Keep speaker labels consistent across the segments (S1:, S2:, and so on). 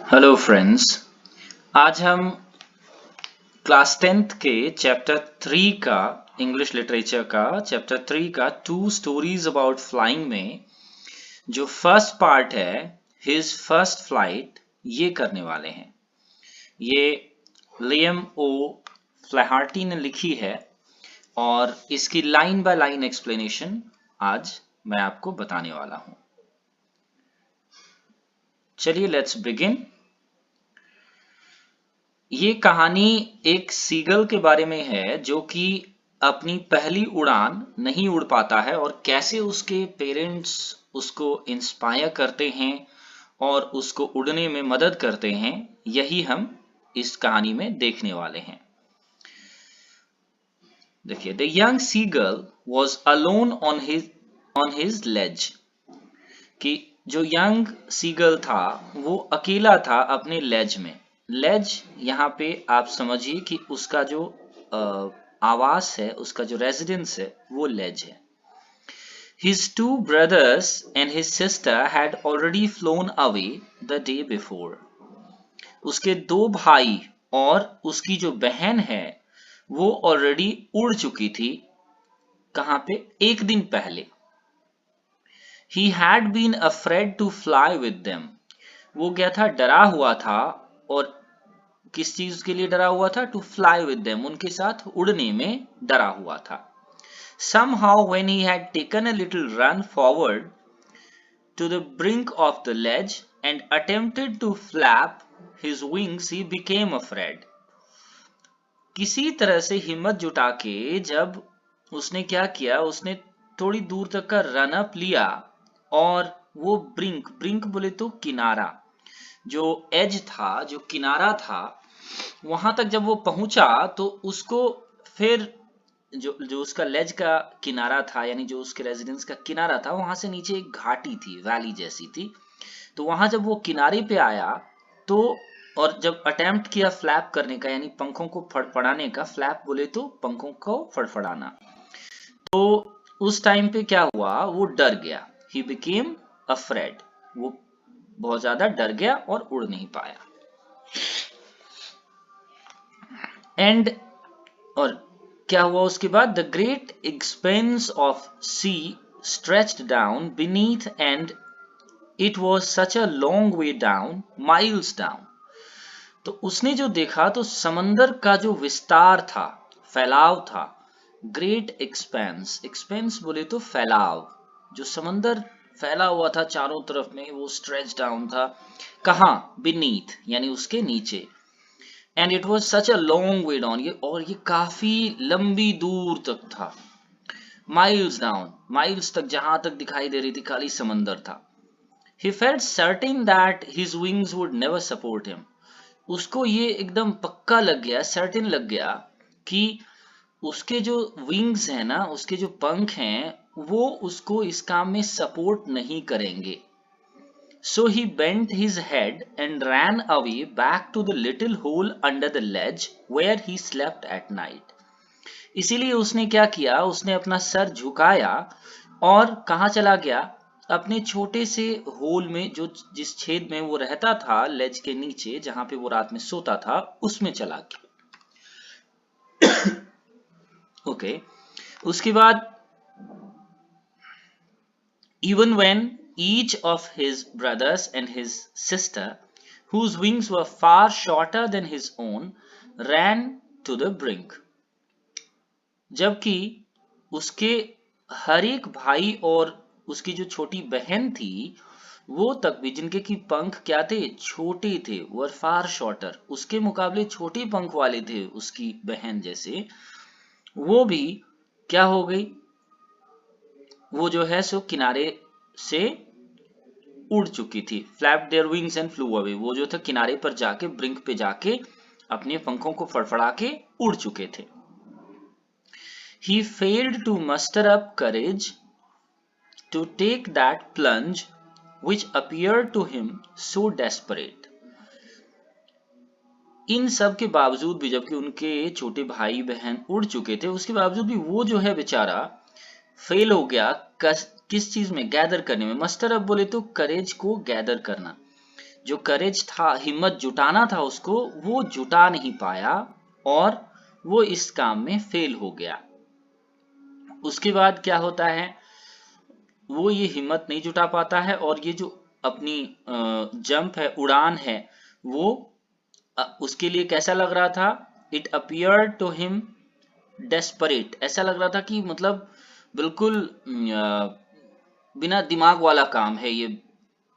S1: Hello friends. आज हम class 10th के चैप्टर 3 का इंग्लिश लिटरेचर का चैप्टर 3 का टू स्टोरीज अबाउट फ्लाइंग में जो फर्स्ट पार्ट है हिज फर्स्ट फ्लाइट ये करने वाले हैं। ये लियम ओ फ्लैहार्टी ने लिखी है और इसकी लाइन बाय लाइन एक्सप्लेनेशन आज मैं आपको बताने वाला हूं। चलिए लेट्स बिगिन। ये कहानी एक सीगल के बारे में है जो कि अपनी पहली उड़ान नहीं उड़ पाता है और कैसे उसके पेरेंट्स उसको इंस्पायर करते हैं और उसको उड़ने में मदद करते हैं, यही हम इस कहानी में देखने वाले हैं। देखिए, the young seagull was alone on his ledge. कि जो यंग सीगल था वो अकेला था अपने लेज में। लेज यहाँ पे आप समझिए कि उसका जो आवास है, उसका जो रेजिडेंस है वो लेज है। His two brothers and his sister had already flown away the day before. उसके दो भाई और उसकी जो बहन है वो ऑलरेडी उड़ चुकी थी। कहां पे? एक दिन पहले। He had been afraid to fly with them. वो क्या था? डरा हुआ था। और किस चीज के लिए डरा हुआ था? टू फ्लाई विद देम, उनके साथ उड़ने में डरा हुआ था। Somehow when he had taken a little run forward to the brink of the ledge and attempted to flap his wings, he became afraid. किसी तरह से हिम्मत जुटा के जब उसने क्या किया, उसने थोड़ी दूर तक का रन अप लिया और वो ब्रिंक बोले तो किनारा, जो एज था, जो किनारा था, वहां तक जब वो पहुंचा तो उसको फिर जो उसका लेज का किनारा था, यानी जो उसके रेजिडेंस का किनारा था, वहां से नीचे एक घाटी थी, वैली जैसी थी। तो वहां जब वो किनारे पे आया तो और जब अटेम्प्ट किया फ्लैप करने का, यानी पंखों को फड़फड़ाने का, फ्लैप बोले तो पंखों को फड़फड़ाना, तो उस टाइम पे क्या हुआ? वो डर गया। He became afraid. वो बहुत ज्यादा डर गया और उड़ नहीं पाया। एंड और क्या हुआ उसके बाद? The great expanse of sea stretched down beneath and it was such a long way down, miles down. तो उसने जो देखा तो समंदर का जो विस्तार था, फैलाव था। ग्रेट एक्सपेंस, एक्सपेंस बोले तो फैलाव, जो समंदर फैला हुआ था चारों तरफ में, वो स्ट्रेच डाउन था। कहां? बीनीथ, यानी उसके नीचे। And it was such a long way down, और ये काफी लंबी दूर तक था। माइल्स डाउन, माइल्स तक, जहां तक दिखाई दे रही थी खाली समंदर था। He felt certain that his wings would never support him. उसको ये एकदम पक्का लग गया, सर्टेन लग गया कि उसके जो विंग्स हैं ना, उसके जो पंख हैं, वो उसको इस काम में सपोर्ट नहीं करेंगे। So he bent his head and ran away back to the little hole under the ledge where he slept at night. इसीलिए उसने क्या किया? उसने अपना सर झुकाया और कहाँ चला गया? अपने छोटे से होल में, जो जिस छेद में वो रहता था लेज के नीचे, जहां पे वो रात में सोता था, उसमें चला गया। ओके, उसके बाद even when each of his brothers and his sister, whose wings were far shorter than his own, ran to the brink. जबकि उसके हर एक भाई और उसकी जो छोटी बहन थी, वो तक भी, जिनके की पंख क्या थे? छोटे थे। वर फार शॉर्टर, उसके मुकाबले छोटे पंख वाले थे उसकी बहन जैसे, वो भी क्या हो गई? वो जो है सो किनारे से उड़ चुकी थी। Flap their wings and flu away, वो जो था किनारे पर जाके, ब्रिंक पे जाके अपने पंखों को फड़फड़ा के उड़ चुके थे। He failed to muster up courage to take that plunge which appeared to him so desperate. इन सब के बावजूद भी, जबकि उनके छोटे भाई बहन उड़ चुके थे, उसके बावजूद भी वो जो है बेचारा फेल हो गया किस चीज में? गैदर करने में। मस्टर अप बोले तो करेज को गैदर करना। जो करेज था, हिम्मत जुटाना था उसको, वो जुटा नहीं पाया और वो इस काम में फेल हो गया। उसके बाद क्या होता है, वो ये हिम्मत नहीं जुटा पाता है और ये जो अपनी जंप है, उड़ान है, वो उसके लिए कैसा लग रहा था, it appear to him desperate, ऐसा लग रहा था कि मतलब बिल्कुल बिना दिमाग वाला काम है ये,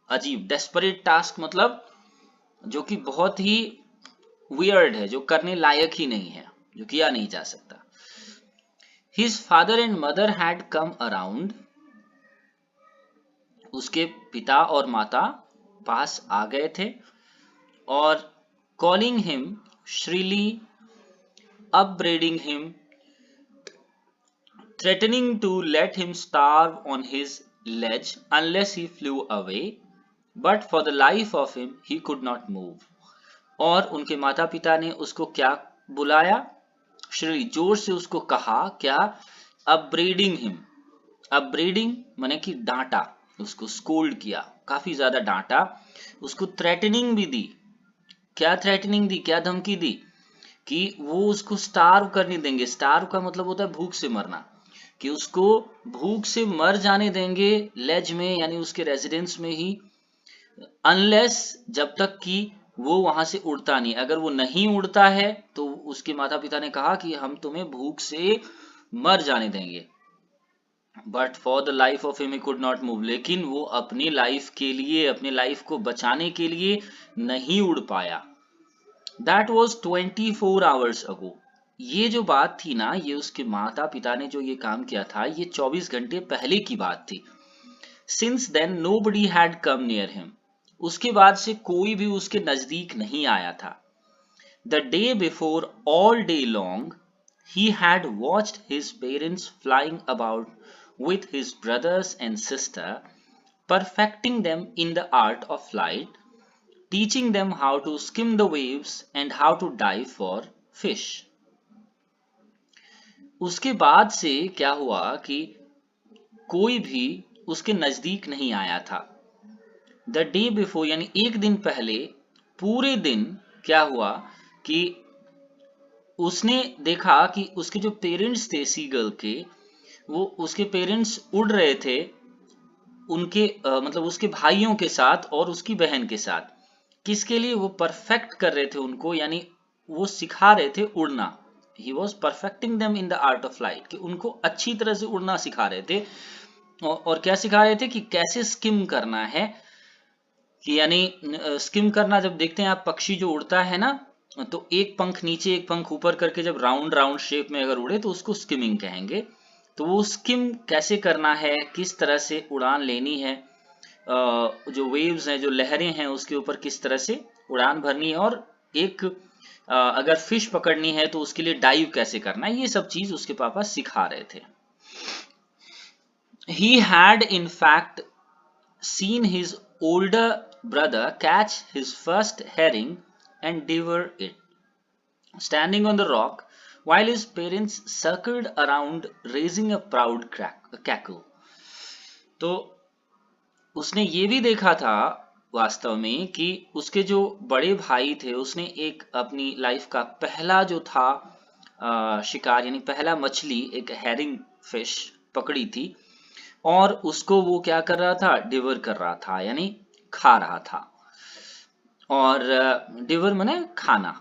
S1: अजीब, डेस्परेट टास्क, मतलब जो कि बहुत ही वियर्ड है, जो करने लायक ही नहीं है, जो किया नहीं जा सकता। His father and mother had come around, उसके पिता और माता पास आ गए थे और calling him shrilly, upbraiding him, threatening to let him starve on his ledge unless he flew away, but for the life of him he could not move. और उनके माता पिता ने उसको क्या बुलाया, श्री, जोर से उसको कहा क्या, upbraiding him, upbraiding माने कि डांटा, उसको स्कोल्ड किया, काफी ज्यादा डांटा, उसको थ्रेटनिंग भी दी। क्या थ्रेटनिंग दी, क्या धमकी दी कि वो उसको स्टार्व करने देंगे। स्टार्व का मतलब होता है भूख से मरना, कि उसको भूख से मर जाने देंगे लेज में, यानी उसके रेजिडेंस में ही, अनलेस, जब तक कि वो वहां से उड़ता नहीं। अगर वो नहीं उड़ता है तो उसके माता पिता ने कहा कि हम तुम्हें भूख से मर जाने देंगे। But for the life of him he could not move, लेकिन वो अपनी लाइफ के लिए, अपनी लाइफ को बचाने के लिए नहीं उड़ पाया। दैट वॉज 24 आवर्स अगो, ये जो बात थी ना, ये उसके माता पिता ने जो ये काम किया था, ये 24 घंटे पहले की बात थी। Since then nobody had come near him, उसके बाद से कोई भी उसके नजदीक नहीं आया था। The day before, all day long, he had watched his parents flying about with his brothers and sister, perfecting them in the art of flight, teaching them how to skim the waves and how to dive for fish. उसके बाद से क्या हुआ कि कोई भी उसके नजदीक नहीं आया था। द डे बिफोर यानी एक दिन पहले, पूरे दिन क्या हुआ कि उसने देखा कि उसके जो पेरेंट्स थे सीगल के, वो उसके पेरेंट्स उड़ रहे थे उनके मतलब उसके भाइयों के साथ और उसकी बहन के साथ। किसके लिए, वो परफेक्ट कर रहे थे उनको, यानी वो सिखा रहे थे उड़ना। He was perfecting them in the art of flight, कि उनको अच्छी तरह से उड़ना सिखा रहे थे। और क्या सिखा रहे थे कि कैसे स्किम करना है, कि यानी स्किम करना, जब देखते हैं आप पक्षी जो उड़ता है ना, तो एक पंख नीचे एक पंख ऊपर करके जब राउंड राउंड शेप में अगर उड़े तो उसको स्किमिंग कहेंगे। तो वो स्किम कैसे करना है, किस तरह से उड़ान लेनी है, जो वेव्स हैं, जो लहरें हैं, उसके ऊपर किस तरह से उड़ान भरनी है, और एक अगर फिश पकड़नी है तो उसके लिए डाइव कैसे करना है, ये सब चीज उसके पापा सिखा रहे थे। He had in fact seen his older brother catch his first herring and devour it, standing on the rock while his parents circled around raising a proud cackle. तो उसने ये भी देखा था वास्तव में कि उसके जो बड़े भाई थे, उसने एक अपनी लाइफ का पहला जो था शिकार, यानी पहला मछली, एक हेरिंग फिश पकड़ी थी, और उसको वो क्या कर रहा था, डिवर कर रहा था, यानी खा रहा था। और डिवर माने खाना।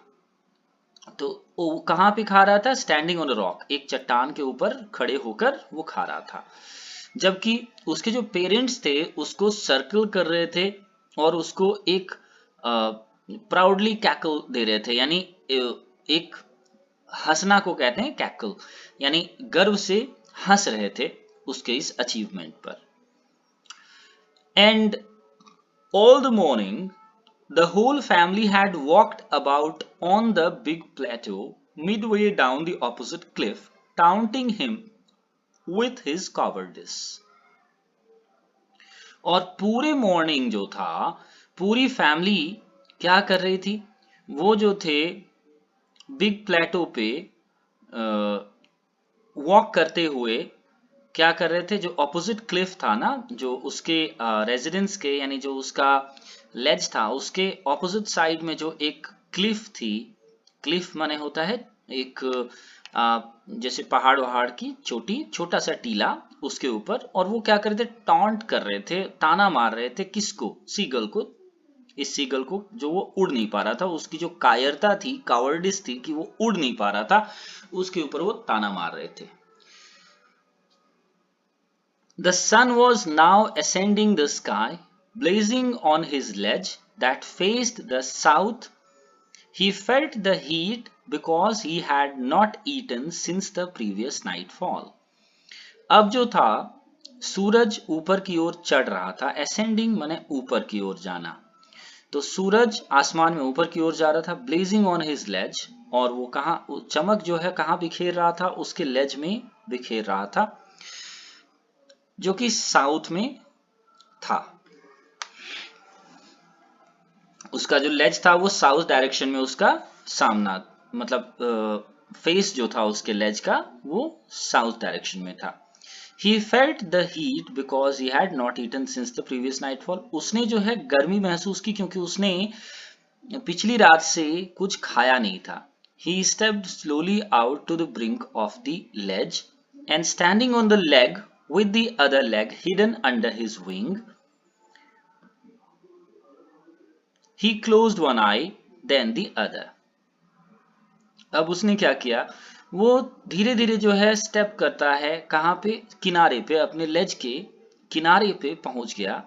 S1: तो वो कहाँ पे खा रहा था, स्टैंडिंग ऑन अ रॉक, एक चट्टान के ऊपर खड़े होकर वो खा रहा था। जबकि उसके जो पेरेंट्स थे उसको सर्कल कर रहे थे और उसको एक प्राउडली कैकल दे रहे थे, यानी एक हंसना को कहते हैं कैकल, यानी गर्व से हंस रहे थे उसके इस अचीवमेंट पर। And all the morning the whole family had walked about on the big plateau midway down the opposite cliff, taunting him with his cowardice. और पूरे मॉर्निंग जो था, पूरी फैमिली क्या कर रही थी, वो जो थे बिग प्लेटो पे वॉक करते हुए क्या कर रहे थे, जो ऑपोजिट क्लिफ था ना, जो उसके रेजिडेंस के, यानी जो उसका लेज था उसके ऑपोजिट साइड में जो एक क्लिफ थी, क्लिफ माने होता है एक जैसे पहाड़ वहाड़ की चोटी, छोटा सा टीला उसके ऊपर, और वो क्या कर रहे थे, टॉन्ट कर रहे थे, ताना मार रहे थे, किसको, सीगल को, इस सीगल को जो वो उड़ नहीं पा रहा था, उसकी जो कायरता थी, कावर्डिस थी कि वो उड़ नहीं पा रहा था, उसके ऊपर वो ताना मार रहे थे। The sun was now ascending the sky, blazing on his ledge that faced the south. He felt the heat because he had not eaten since the previous nightfall. अब जो था, सूरज ऊपर की ओर चढ़ रहा था, ascending माने ऊपर की ओर जाना, तो सूरज आसमान में ऊपर की ओर जा रहा था, blazing on his ledge, और वो कहाँ, चमक जो है कहाँ बिखेर रहा था, उसके लेज में बिखेर रहा था, जो कि साउथ में था। उसका जो लेज था वो साउथ डायरेक्शन में उसका सामना, मतलब फेस जो था उसके लेज का वो साउथ डायरेक्शन में था। He felt the heat because he had not eaten since the previous nightfall. उसने जो है गर्मी महसूस की क्योंकि उसने पिछली रात से कुछ खाया नहीं था। He stepped slowly out to the brink of the ledge and standing on the leg with the other leg hidden under his wing, he closed one eye, then the other. अब उसने क्या किया, वो धीरे धीरे जो है स्टेप करता है, कहाँ पे, किनारे पे, अपने लेज के किनारे पे पहुंच गया,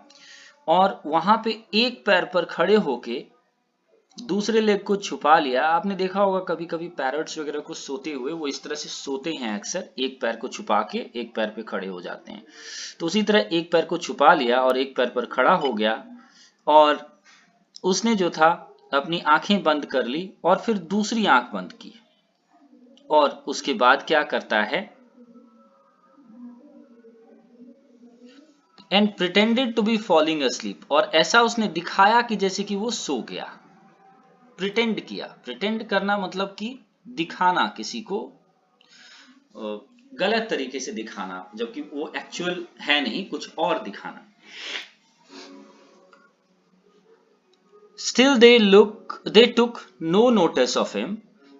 S1: और वहां पे एक पैर पर खड़े होके दूसरे लेग को छुपा लिया। आपने देखा होगा कभी कभी पैरट्स वगैरह को सोते हुए, वो इस तरह से सोते हैं अक्सर, एक पैर को छुपा के एक पैर पे खड़े हो जाते हैं, तो उसी तरह एक पैर को छुपा लिया और एक पैर पर खड़ा हो गया, और उसने जो था अपनी आंखें बंद कर ली और फिर दूसरी आंख बंद की, और उसके बाद क्या करता है, and pretended to be falling asleep, और ऐसा उसने दिखाया कि जैसे कि वो सो गया, प्रिटेंड किया, प्रिटेंड करना मतलब कि दिखाना, किसी को गलत तरीके से दिखाना, जबकि वो एक्चुअल है नहीं, कुछ और दिखाना। Still they took no notice of him.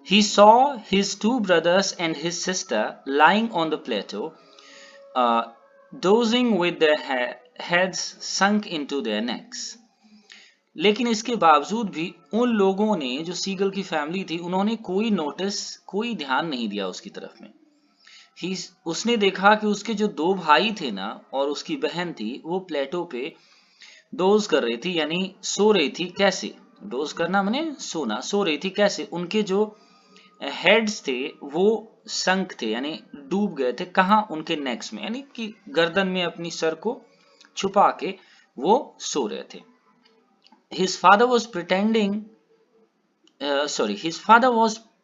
S1: He saw his two brothers and his sister lying on the plateau, dozing with their heads sunk into their necks. लेकिन इसके बावजूद भी उन लोगों ने, जो सीगल की फैमिली थी, उन्होंने कोई नोटिस, कोई ध्यान नहीं दिया उसकी तरफ में। उसने देखा कि उसके जो दो भाई थे ना और उसकी बहन थी, वो प्लेटो पे डोज कर रही थी, यानी सो रही थी। कैसे डोज करना, माने सोना, सो रही थी कैसे, उनके जो हेड्स थे वो संक थे, यानी डूब गए थे, कहाँ, उनके नेक्स में, यानी कि गर्दन में अपनी सर को छुपा के वो सो रहे थे। His father was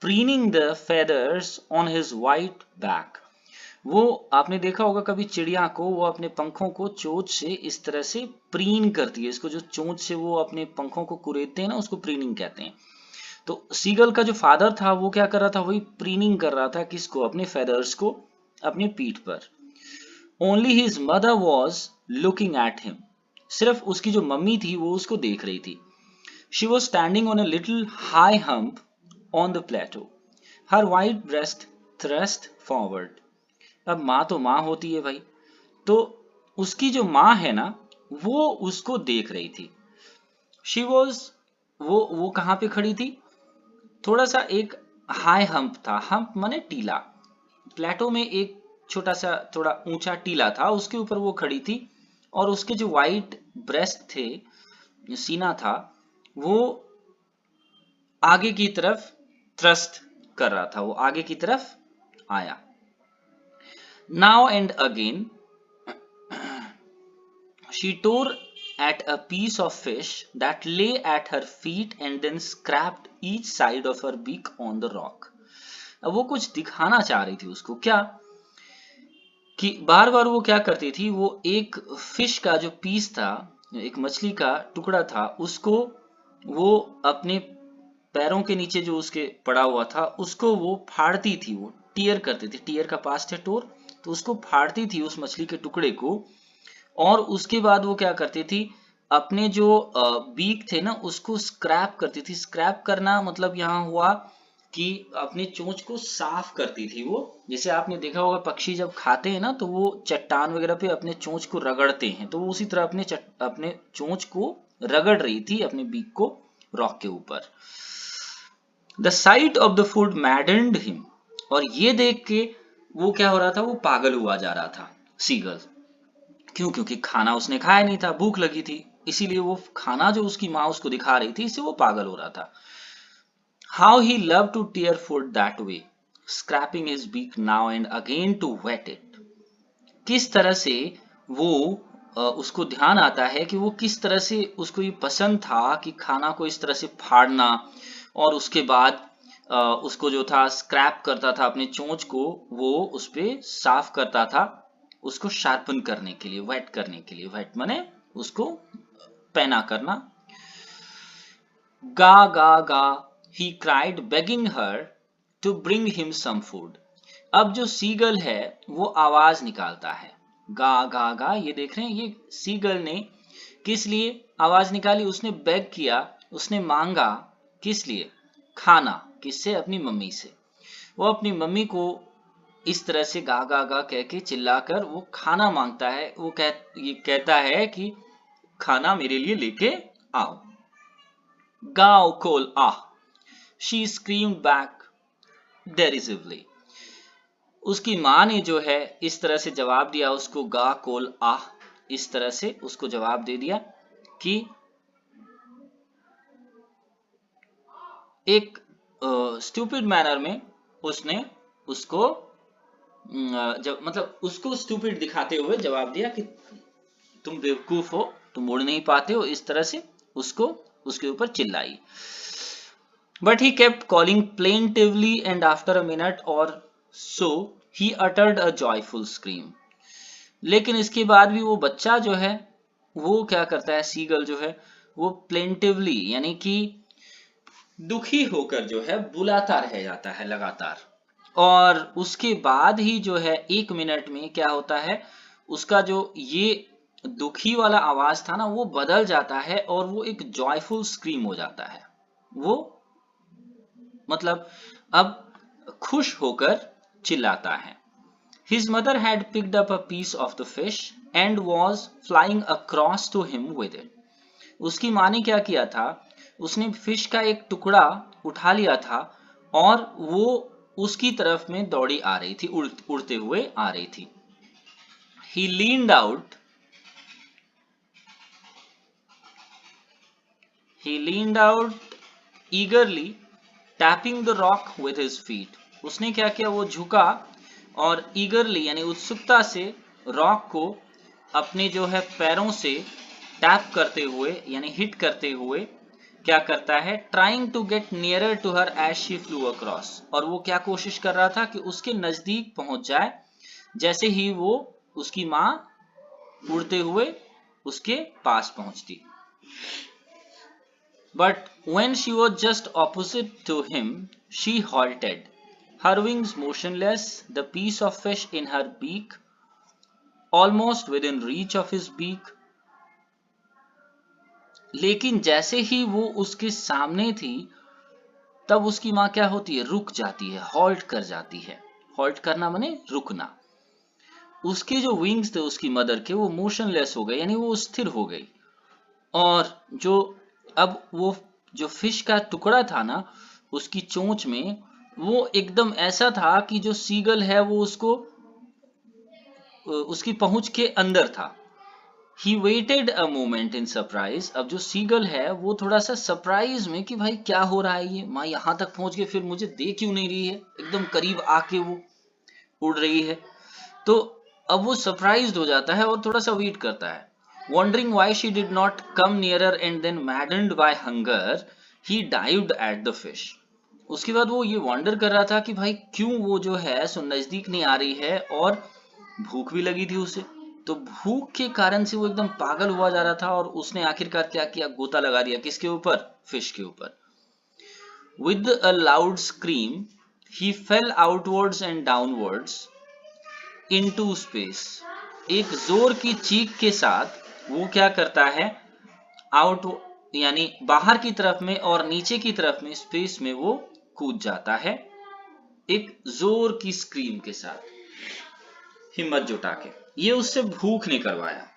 S1: preening the feathers on his white back. वो आपने देखा होगा कभी चिड़िया को, वो अपने पंखों को चोंच से इस तरह से प्रीन करती है, इसको जो चोंच से वो अपने पंखों को कुरेदते हैं ना, उसको प्रीनिंग कहते हैं। तो सीगल का जो फादर था वो क्या कर रहा था, वही प्रीनिंग कर रहा था, किसको, अपने फेदर्स को, अपने पीठ पर। Only his mother was looking at him, सिर्फ उसकी जो मम्मी थी वो उसको देख रही थी। She was standing on a little high hump on the plateau, her white breast thrust forward. अब माँ तो माँ होती है भाई, तो उसकी जो माँ है ना वो उसको देख रही थी। She was, वो कहाँ पे खड़ी थी, थोड़ा सा एक हाई हम्प था, हम्प माने टीला, प्लेटो में एक छोटा सा थोड़ा ऊंचा टीला था, उसके ऊपर वो खड़ी थी, और उसके जो वाइट ब्रेस्ट थे, सीना था, वो आगे की तरफ थ्रस्ट कर रहा था, वो आगे की तरफ आया। Now and again she tore at a piece of fish that lay at her feet and then scraped each side of her beak on the rock. अब वो कुछ दिखाना चाह रही थी उसको, क्या कि बार बार वो क्या करती थी, वो एक फिश का जो पीस था, एक मछली का टुकड़ा था, उसको वो अपने पैरों के नीचे जो उसके पड़ा हुआ था उसको वो फाड़ती थी, वो टीयर करती थी, टीयर का पास्ट है टोर, तो उसको फाड़ती थी उस मछली के टुकड़े को, और उसके बाद वो क्या करती थी, अपने जो बीक थे ना उसको स्क्रैप करती थी। स्क्रैप करना मतलब यहाँ हुआ कि अपनी चोंच को साफ करती थी वो। जैसे आपने देखा होगा पक्षी जब खाते हैं ना तो वो चट्टान वगैरह पे अपने चोंच को रगड़ते हैं, तो वो उसी तरह अपने चोंच को रगड़ रही थी, अपने बीक को रॉक के ऊपर। The site of the food मैडेंड him, और ये देख के वो क्या हो रहा था, वो पागल हुआ जा रहा था सीगल। क्यों? क्योंकि खाना उसने खाया नहीं था, भूख लगी थी, इसीलिए वो खाना जो उसकी माँ उसको दिखा रही थी इससे वो पागल हो रहा था। How he loved to tear food that way, scraping his beak now and again to wet it. किस तरह से वो उसको ध्यान आता है कि वो किस तरह से उसको ये पसंद था कि खाना को इस तरह से फाड़ना, और उसके बाद उसको जो था स्क्रैप करता था, अपने चोंच को वो उस पे साफ करता था, उसको शार्पन करने के लिए, वेट करने के लिए। वेट माने उसको पैना करना। गा गा गा he cried begging her to bring him some food. अब जो सीगल है वो आवाज निकालता है, गा गा गा। ये देख रहे हैं, ये सीगल ने किस लिए आवाज निकाली? उसने बेग किया, उसने मांगा, किस लिए? खाना। किससे? अपनी मम्मी से। वो अपनी मम्मी को इस तरह से गा गा गा कह के चिल्लाकर वो खाना मांगता है। ये कहता है कि खाना मेरे लिए लेके आओ। गाओ कोल आ, she screamed back derisively. उसकी माँ ने जो है इस तरह से जवाब दिया उसको, गा कोल आह, इस तरह से उसको जवाब दे दिया कि एक स्टूपिड मैनर में उसने उसको जब मतलब उसको स्टूपिड दिखाते हुए जवाब दिया कि तुम बेवकूफ हो, तुम उड़ नहीं पाते हो, इस तरह से उसको उसके ऊपर चिल्लाई। But he kept calling plaintively, and after a minute or so he uttered a joyful scream. लेकिन इसके बाद भी वो बच्चा जो है वो क्या करता है, सीगल जो है वो प्लेंटिवली यानी कि दुखी होकर जो है बुलाता रह जाता है लगातार। और उसके बाद ही जो है 1 मिनट में क्या होता है, उसका जो ये दुखी वाला आवाज था ना वो बदल जाता है और वो एक जॉयफुल स्क्रीम हो जाता है। वो मतलब अब खुश होकर चिल्लाता है। His mother had picked up a piece of the fish and was flying across to him with it. उसकी माँ ने क्या किया था, उसने फिश का एक टुकड़ा उठा लिया था और वो उसकी तरफ में दौड़ी आ रही थी, उड़ते हुए आ रही थी। He leaned out eagerly, tapping the rock with his feet. उसने क्या किया, वो झुका और ईगरली यानी उत्सुकता से रॉक को अपने जो है पैरों से टैप करते हुए यानी हिट करते हुए क्या करता है, trying to get nearer to her as she flew across. और वो क्या कोशिश कर रहा था कि उसके नजदीक पहुंच जाए जैसे ही वो उसकी माँ उड़ते हुए उसके पास पहुंचती। But when she was just opposite to him, she halted, her wings motionless, the piece of fish in her beak almost within reach of his beak. लेकिन जैसे ही वो उसके सामने थी तब उसकी माँ क्या होती है, रुक जाती है, हॉल्ट कर जाती है। हॉल्ट करना माने रुकना। उसके जो विंग्स थे उसकी मदर के वो मोशनलेस हो गए यानी वो स्थिर हो गई। और जो अब वो जो फिश का टुकड़ा था ना उसकी चोंच में वो एकदम ऐसा था कि जो सीगल है वो उसको उसकी पहुंच के अंदर था। He waited a moment in surprise. अब जो सीगल है वो थोड़ा सा सरप्राइज में कि भाई क्या हो रहा है, ये माँ यहाँ तक पहुंच गई फिर मुझे देख क्यों नहीं रही है, एकदम करीब आके वो उड़ रही है। तो अब वो सरप्राइज्ड हो जाता है और थोड़ा सा वेट करता है। Wondering why she did not come nearer and then maddened by hunger, he dived at the fish. उसके बाद वो ये वॉन्डर कर रहा था कि भाई क्यों वो जो है सो नजदीक नहीं आ रही है और भूख भी लगी थी उसे, तो भूख के कारण से वो एकदम पागल हुआ जा रहा था और उसने आखिरकार क्या किया, गोता लगा दिया किसके ऊपर, फिश के ऊपर। With a loud scream, he fell outwards and downwards into space. एक जोर की चीख के साथ वो क्या करता है, आउट यानी बाहर की तरफ में और नीचे की तरफ में स्पेस में वो कूद जाता है, एक जोर की स्क्रीम के साथ, हिम्मत जुटा के। ये उससे भूख ने करवाया।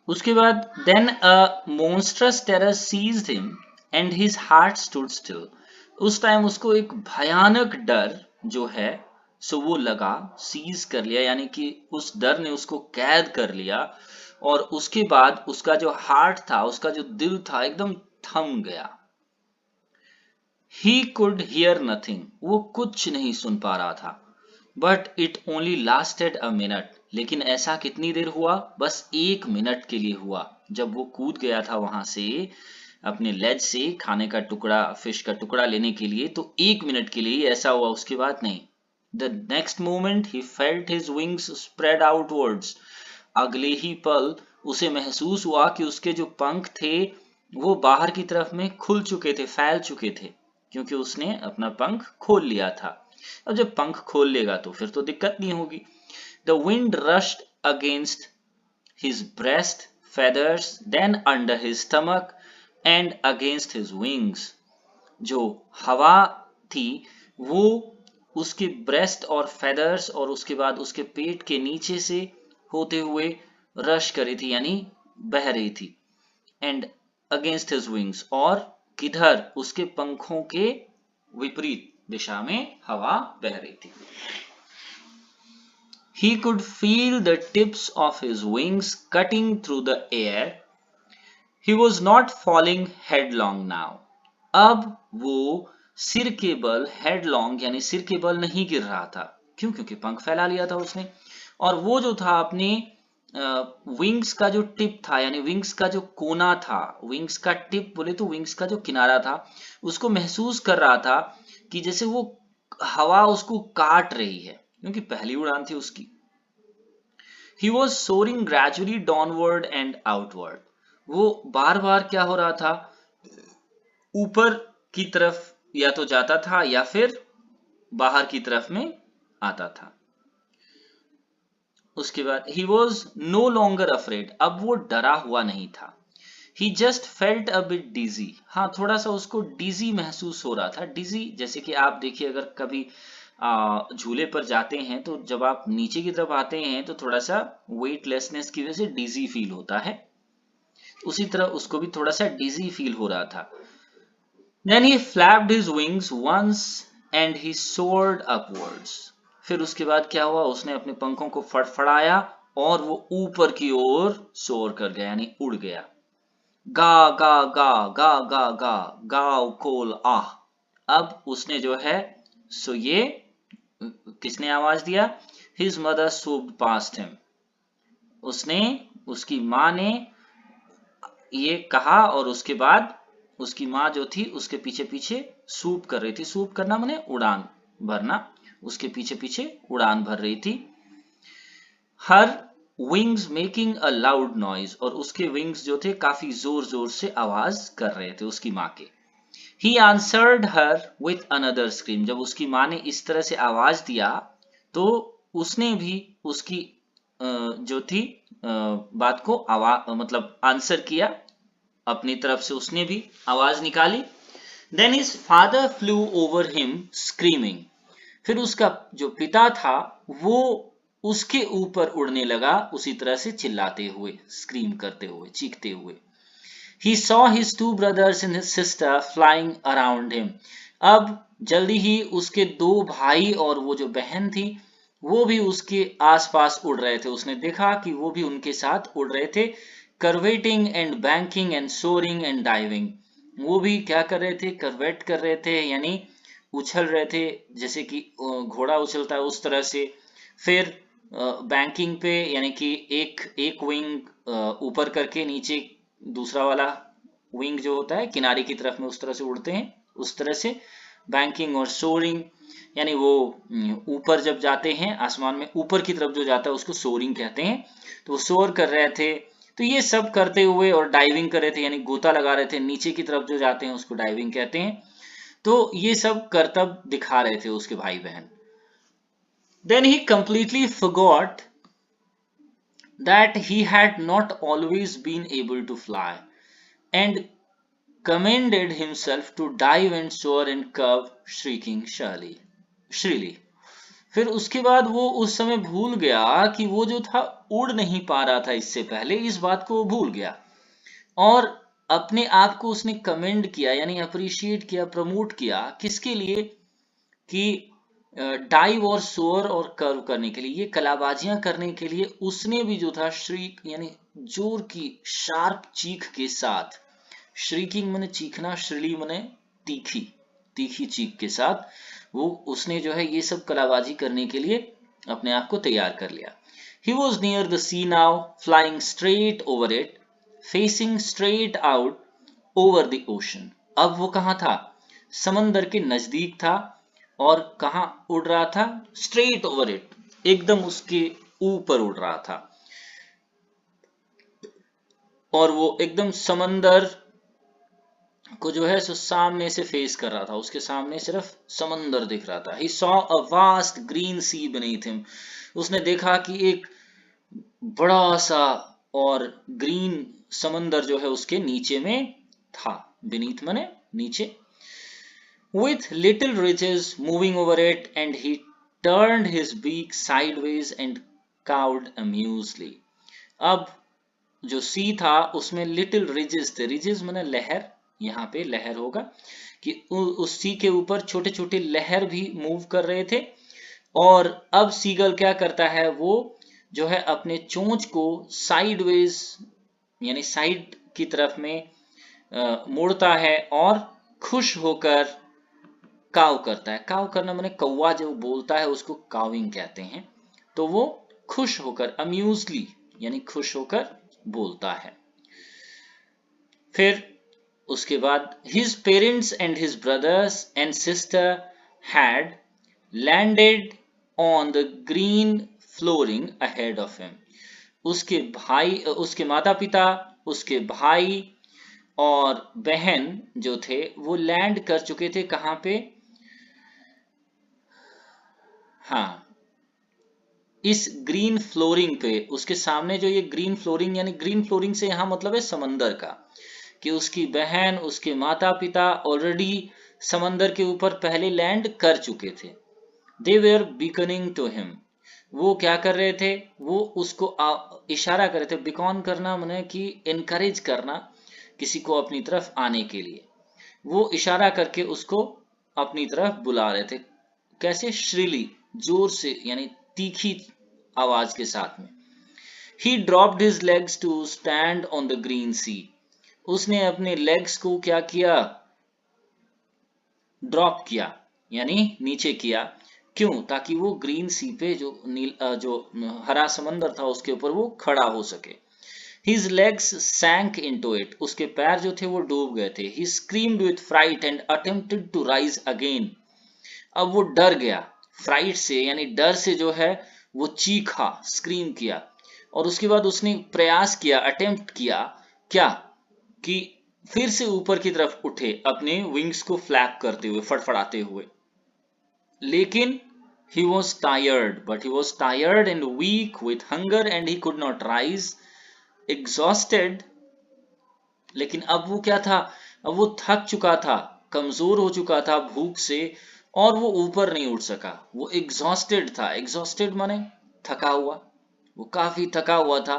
S1: उसके बाद then a monstrous terror seized him and his heart stood still. उस टाइम उसको एक भयानक डर जो है सो वो लगा, सीज कर लिया, यानी कि उस डर ने उसको कैद कर लिया, और उसके बाद उसका जो हार्ट था, उसका जो दिल था, एकदम थम गया। He could hear nothing, वो कुछ नहीं सुन पा रहा था। But it only lasted a minute, लेकिन ऐसा कितनी देर हुआ, बस 1 मिनट के लिए हुआ। जब वो कूद गया था वहां से अपने लेज से खाने का टुकड़ा, फिश का टुकड़ा लेने के लिए, तो 1 मिनट के लिए ऐसा हुआ, उसके बाद नहीं। The next moment he felt his wings spread outwards, अगले ही पल उसे महसूस हुआ कि उसके जो पंख थे वो बाहर की तरफ में खुल चुके थे, फैल चुके थे, क्योंकि उसने अपना पंख खोल लिया था। अब जब पंख खोल लेगा तो फिर तो दिक्कत नहीं होगी। The wind rushed against his breast feathers, then under his stomach and against his wings. जो हवा थी वो उसके ब्रेस्ट और फेदर्स और उसके बाद उसके पेट के नीचे से होते हुए रश करी थी, यानी बह रही थी। एंड अगेंस्ट हिज विंग्स, और किधर, उसके पंखों के विपरीत दिशा में हवा बह रही थी। He could feel the tips of his wings cutting through the air. He was not falling headlong now. अब वो सिर के बल हेडलॉन्ग यानी सिर के बल नहीं गिर रहा था। क्यों? क्योंकि पंख फैला लिया था उसने, और वो जो था अपने विंग्स का जो टिप था, यानी विंग्स का जो कोना था, विंग्स का टिप बोले तो विंग्स का जो किनारा था, उसको महसूस कर रहा था कि जैसे वो हवा उसको काट रही है, क्योंकि पहली उड़ान थी उसकी। He was soaring gradually downward and outward. वो बार बार क्या हो रहा था, ऊपर की तरफ या तो जाता था या फिर बाहर की तरफ में आता था। उसके बाद he was no longer afraid, अब वो डरा हुआ नहीं था। He just felt a bit dizzy, हाँ थोड़ा सा उसको डिजी महसूस हो रहा था। डिजी जैसे कि आप देखिए, अगर कभी झूले पर जाते हैं तो जब आप नीचे की तरफ आते हैं तो थोड़ा सा वेटलेसनेस की वजह से डिजी फील होता है, उसी तरह उसको भी थोड़ा सा डिजी फील हो रहा था। Then he flapped his wings once and he soared upwards. फिर उसके बाद क्या हुआ, उसने अपने पंखों को फड़फड़ाया और वो ऊपर की ओर सोर कर गया, यानी उड़ गया। गा गा गा गा गा गा गाव कोल आह। अब उसने जो है सो ये किसने आवाज दिया, His mother sobbed past him. उसने, उसकी माँ ने ये कहा, और उसके बाद उसकी माँ जो थी उसके पीछे पीछे सूप कर रही थी। सूप करना माने उड़ान भरना, उसके पीछे पीछे उड़ान भर रही थी। हर wings making a loud noise, और उसके विंग्स जो थे काफी जोर जोर से आवाज कर रहे थे उसकी माँ के। He answered her with another scream. जब उसकी माँ ने इस तरह से आवाज दिया तो उसने भी उसकी जो थी बात को मतलब आंसर किया, अपनी तरफ से उसने भी आवाज निकाली। Then his father flew over him screaming. फिर उसका जो पिता था वो उसके ऊपर उड़ने लगा, उसी तरह से चिल्लाते हुए, स्क्रीम करते हुए, चीखते हुए। He saw his two brothers and his sister flying around him. अब जल्दी ही उसके 2 भाई और वो जो बहन थी वो भी उसके आसपास उड़ रहे थे। उसने देखा कि वो भी उनके साथ उड़ रहे थे। Curveting and banking and soaring and diving. वो भी क्या कर रहे थे, करवेट कर रहे थे, यानी उछल रहे थे, जैसे कि घोड़ा उछलता है उस तरह से। फिर बैंकिंग पे, यानी कि एक विंग ऊपर करके नीचे दूसरा वाला विंग जो होता है किनारे की तरफ में उस तरह से उड़ते हैं, उस तरह से बैंकिंग। और सोरिंग यानी वो ऊपर जब जाते हैं आसमान में, ऊपर की तरफ जो जाता है उसको सोरिंग कहते हैं। तो वो सोर कर रहे थे, तो ये सब करते हुए, और डाइविंग कर रहे थे यानी गोता लगा रहे थे, नीचे की तरफ जो जाते हैं उसको डाइविंग कहते हैं। तो ये सब करतब दिखा रहे थे उसके भाई बहन. Then he completely forgot that he had not always been able to fly, and commended himself to dive and soar and curve, shrieking shrilly. फिर उसके बाद वो उस समय भूल गया कि वो जो था उड़ नहीं पा रहा था इससे पहले, इस बात को वो भूल गया और अपने आप को उसने कमेंड किया यानी अप्रिशिएट किया, प्रमोट किया किसके लिए कि डाइव और सोअर और कर्व करने के लिए, ये कलाबाजियां करने के लिए उसने भी जो था श्रीक यानी जोर की शार्प चीख के साथ, श्रीकिंग माने चीखना, श्रीली माने तीखी, तीखी चीख के साथ वो उसने जो है ये सब कलाबाजी करने के लिए अपने आप को तैयार कर लिया. He was near the sea now, flying straight over it, facing straight out over the ocean. अब वो कहाँ था? समंदर के नजदीक था और कहाँ उड़ रहा था? Straight over it, एकदम उसके ऊपर उड़ रहा था और वो एकदम समंदर को जो है सो सामने से फेस कर रहा था, उसके सामने सिर्फ समंदर दिख रहा था. He saw a vast green sea beneath him. उसने देखा कि एक बड़ा सा और ग्रीन समंदर जो है उसके नीचे में था. beneath माने नीचे. With little ridges moving over it, and he turned his beak sideways and cawed amusedly. अब जो सी था उसमें लिटिल रिजेस थे. रिजेस माने लहर, यहाँ पे लहर होगा कि उस सी के ऊपर छोटे छोटे लहर भी मूव कर रहे थे. और अब सीगल क्या करता है, वो जो है अपने चोंच को साइडवेज यानी साइड की तरफ में मोड़ता है और खुश होकर काव करता है. काव करना माने कौवा जो बोलता है उसको काविंग कहते हैं. तो वो खुश होकर, अम्यूजली यानी खुश होकर बोलता है. फिर उसके बाद his parents and his brothers and sister had landed on the green flooring ahead of him. उसके माता पिता, उसके भाई और बहन जो थे वो लैंड कर चुके थे. कहां पे? हाँ, इस ग्रीन फ्लोरिंग पे. उसके सामने जो ये ग्रीन फ्लोरिंग यानी ग्रीन फ्लोरिंग से यहां मतलब है समंदर का, कि उसकी बहन, उसके माता पिता ऑलरेडी समंदर के ऊपर पहले लैंड कर चुके थे. दे वेयर बीकनिंग टू हिम. वो क्या कर रहे थे? वो उसको इशारा कर रहे थे. बिकॉन करना माने कि इनकरेज करना किसी को अपनी तरफ आने के लिए. वो इशारा करके उसको अपनी तरफ बुला रहे थे. कैसे? श्रीली, जोर से यानी तीखी आवाज के साथ में. He dropped his legs to stand on the green sea. उसने अपने लेग्स को क्या किया? ड्रॉप किया यानी नीचे किया. क्यों? ताकि वो ग्रीन सी पे जो हरा समंदर था उसके ऊपर वो खड़ा हो सके. His legs sank into it. उसके पैर जो थे वो डूब गए थे. He screamed with fright and attempted to rise again. अब वो डर गया फ्राइट से यानी डर से जो है वो चीखा, स्क्रीम किया और उसके बाद उसने प्रयास किया, अटेम्प्ट किया क्या कि फिर से ऊपर की तरफ उठे अपने विंग्स को फ्लैप करते हुए, फड़फड़ाते हुए. लेकिन he was tired, but he was tired and weak with hunger and he could not rise. Exhausted. लेकिन अब वो क्या था? अब वो थक चुका था, कमजोर हो चुका था भूख से और वो ऊपर नहीं उठ सका. वो एग्जॉस्टेड था. एग्जॉस्टेड माने थका हुआ. वो काफी थका हुआ था.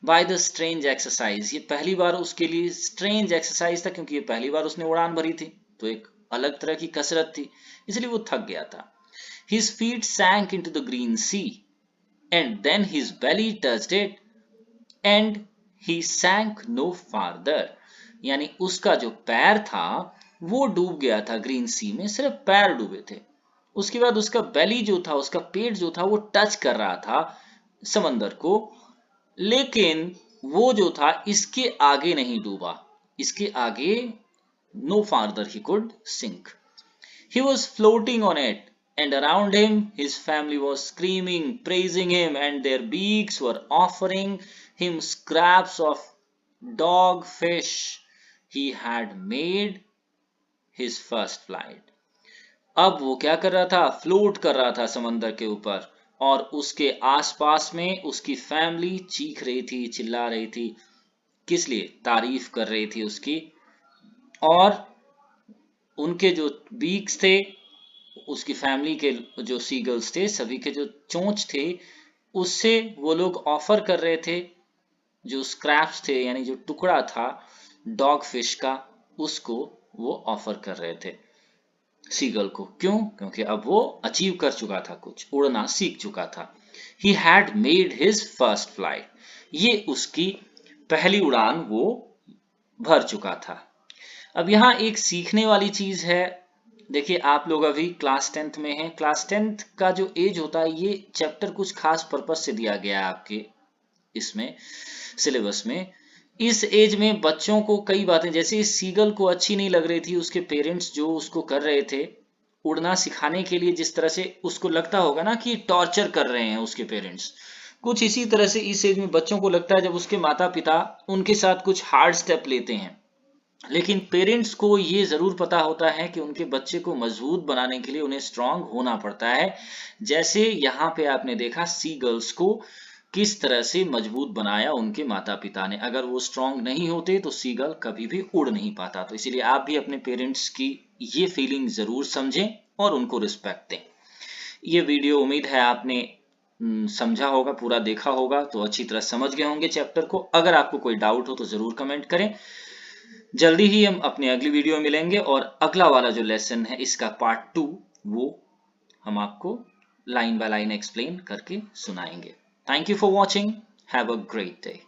S1: By the strange exercise. ये पहली बार उसके लिए स्ट्रेंज एक्सरसाइज था क्योंकि ये पहली बार उसने उड़ान भरी थी, तो एक अलग तरह की कसरत थी, इसलिए वो थक गया था. His feet sank into the green sea, and then his belly touched it, and he sank no farther. यानी उसका जो पैर था वो डूब गया था ग्रीन सी में, सिर्फ पैर डूबे थे. उसके बाद उसका बेली जो था, उसका पेट जो था वो टच कर रहा था समंदर को, लेकिन वो जो था इसके आगे नहीं डूबा. इसके आगे no farther he could sink. He was floating on it, and around him his family was screaming, praising him, and their beaks were offering him scraps of dog fish he had made his first flight. अब वो क्या कर रहा था? Float कर रहा था समंदर के ऊपर, और उसके आसपास में उसकी फैमिली चीख रही थी, चिल्ला रही थी। किस लिए? तारीफ कर रही थी उसकी, और उनके जो बीक्स थे, उसकी फैमिली के जो सीगल्स थे, सभी के जो चोंच थे, उससे वो लोग ऑफर कर रहे थे, जो स्क्रैप्स थे यानी जो टुकड़ा था डॉग फिश का, उसको वो ऑफर कर रहे थे सीगल को। क्यों? क्योंकि अब वो अचीव कर चुका था, कुछ उड़ना सीख चुका था। He had made his first flight, ये उसकी पहली उड़ान वो भर चुका था। अब यहाँ एक सीखने वाली चीज है। देखिए, आप लोग अभी क्लास 10th में हैं। क्लास 10th का जो एज होता है, ये चैप्टर कुछ खास पर्पस से दिया गया है आपके इसमें सिलेबस में। इस एज में बच्चों को कई बातें, जैसे इस सीगल को अच्छी नहीं लग रही थी, उसके पेरेंट्स जो उसको कर रहे थे उड़ना सिखाने के लिए, जिस तरह से उसको लगता होगा ना कि टॉर्चर कर रहे हैं उसके पेरेंट्स, कुछ इसी तरह से इस एज में बच्चों को लगता है जब उसके माता पिता उनके साथ कुछ हार्ड स्टेप लेते हैं। लेकिन पेरेंट्स को ये जरूर पता होता है कि उनके बच्चे को मजबूत बनाने के लिए उन्हें स्ट्रांग होना पड़ता है। जैसे यहाँ पे आपने देखा सी गर्ल्स को किस तरह से मजबूत बनाया उनके माता पिता ने। अगर वो स्ट्रांग नहीं होते तो सीगल कभी भी उड़ नहीं पाता। तो इसीलिए आप भी अपने पेरेंट्स की ये फीलिंग जरूर समझें और उनको रिस्पेक्ट दें। ये वीडियो उम्मीद है आपने समझा होगा, पूरा देखा होगा, तो अच्छी तरह समझ गए होंगे चैप्टर को। अगर आपको कोई डाउट हो तो जरूर कमेंट करें। जल्दी ही हम अपने अगली वीडियो में मिलेंगे, और अगला वाला जो लेसन है इसका पार्ट 2 वो हम आपको लाइन बाय लाइन एक्सप्लेन करके सुनाएंगे। Thank you for watching. Have a great day.